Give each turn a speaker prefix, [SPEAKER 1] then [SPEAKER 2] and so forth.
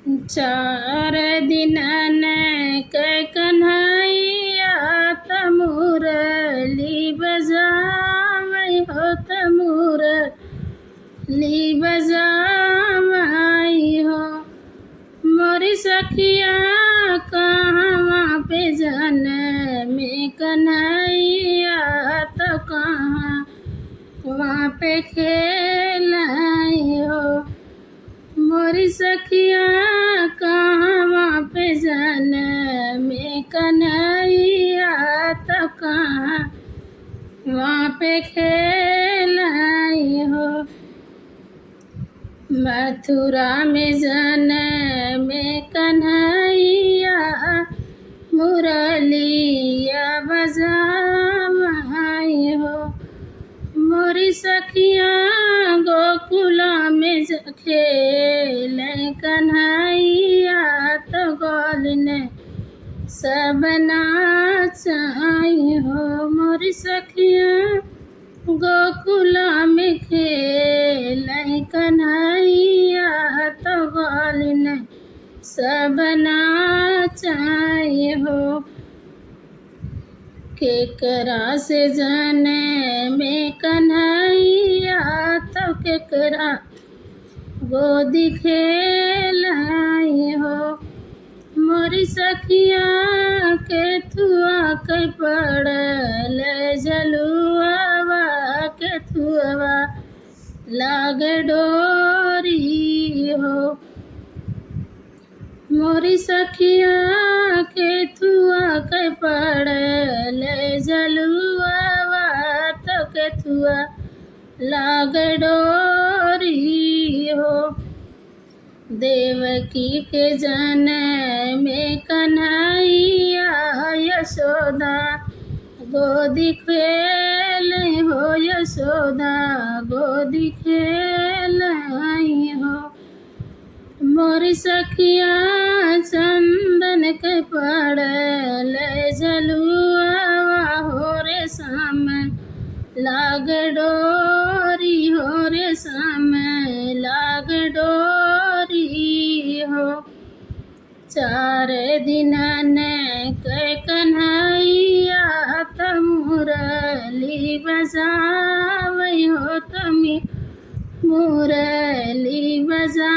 [SPEAKER 1] चार दिनन के कन्हैया त मुरली बजावै हो त मुरली बजावै हो। मोरी सखिया कहवा पे जनमे कन्हैया त कहाँ वहाँ पे खेलाई हो। मोरी सखिया कहवा पे जनमे कन्हैया त कहाँ वहाँ पे खेलाई हो। मथुरा में जनमे कन्हैया मुरलिया बजावै हो। मोरी सखिया गोकुला में खेलै कन्हैया त गोलिन सब नाचै हो। मोरी सखिया गोकुला में खेलै कन्हैया त गोलिन सब नाचै हो। केकरा से जनमे कन्हैया त केकरा गोदी खेलाई हो। मोरी सखिया केथुआ के पड़ल झलुआवा केथुआ लागे डोरी हो। मोरी सखिया केथुआ के पड़ल झलुआवा त केथुआ लागे डोरी हो। देवकी के जनमे कन्हैया यशोदा गोदी खेलै हो। यशोदा गोदी खेलै हो। मोरी सखिया चंदन के पड़ल झलुआवा हो रेशम लागे डोरी हो। रेशम लागे डोरी हो। चार दिनन के कन्हैया त मुरली बजावै हो। त मुरली बजा